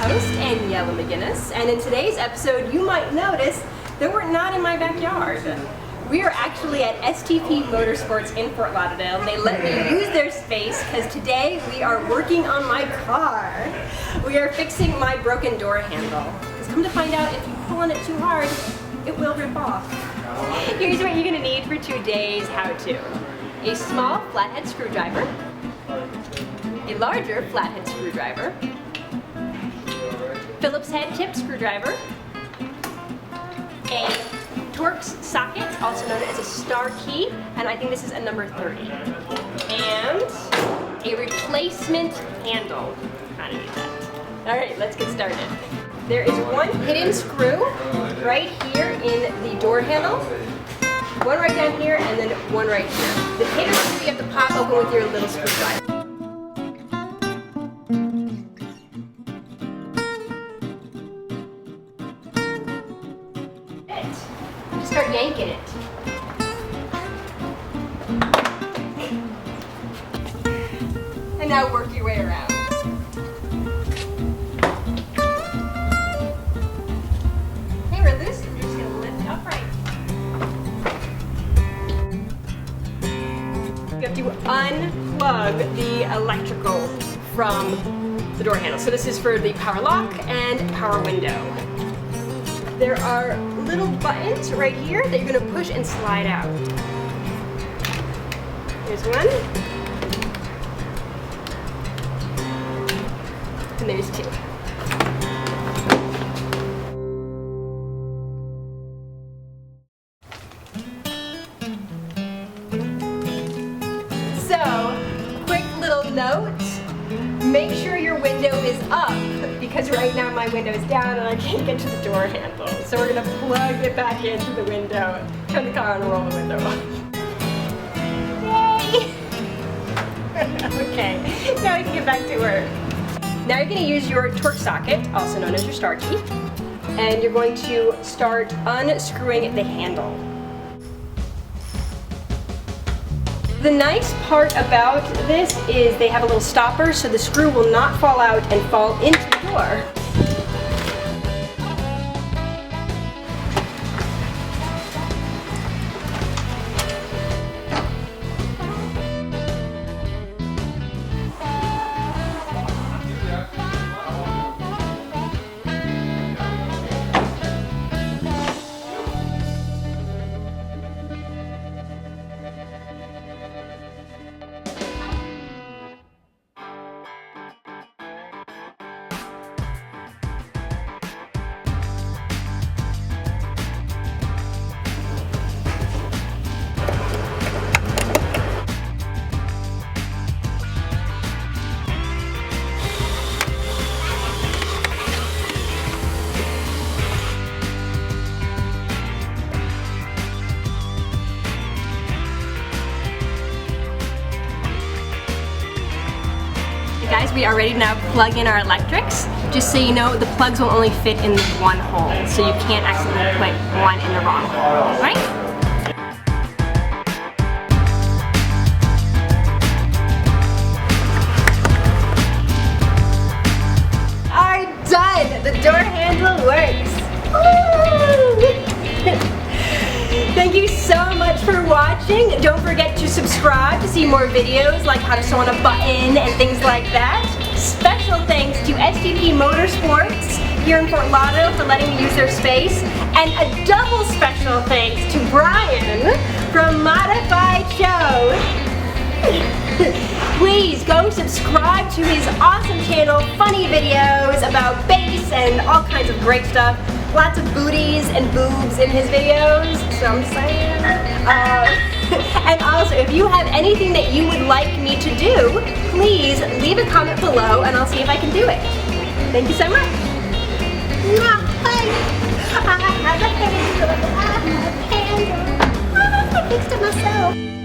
host, Aniela McGuinness, and in today's episode you might notice that we're not in my backyard. We are actually at STP Motorsports in Fort Lauderdale, and they let me use their space because today we are working on my car. We are fixing my broken door handle. Because come to find out, if you pull on it too hard, it will rip off. Here's what you're going to need for today's how-to. A small flathead screwdriver, a larger flathead screwdriver, Phillips head tip screwdriver, a Torx socket, also known as a star key, and I think this is a number 30, and a replacement handle. Kind of need that. Alright, let's get started. There is one hidden screw right here in the door handle, one right down here, and then one right here. The hidden screw you have to pop open with your little screwdriver. Just start yanking it. And now work your way around. Hey, we're loose. We're just going to lift upright. You have to unplug the electrical from the door handle. So this is for the power lock and power window. There are little buttons right here that you're going to push and slide out. Here's one. And there's two. So, quick little note. Make sure your window is up, because right now my window is down and I can't get to the door handle. So we're going to plug it back into the window, turn the car on and roll the window up. Yay! Okay, now we can get back to work. Now you're going to use your Torx socket, also known as your star key, and you're going to start unscrewing the handle. The nice part about this is they have a little stopper so the screw will not fall out and fall into the door. Guys, we are ready to now plug in our electrics. Just so you know, the plugs will only fit in one hole, so you can't accidentally put one in the wrong hole, right? Are done! The door handle works! Woo! Thank you so much for watching. Don't forget to subscribe to see more videos like how to sew on a button and things like that. Special thanks to STP Motorsports here in Fort Lauderdale for letting me use their space. And a double special thanks to Bryan from Modified Show. Please go subscribe to his awesome channel, funny videos about bass and all kinds of great stuff. Lots of booties and boobs in his videos, so I'm saying. And also, if you have anything that you would like me to do, please leave a comment below and I'll see if I can do it. Thank you so much. I have a handle. I fixed it myself.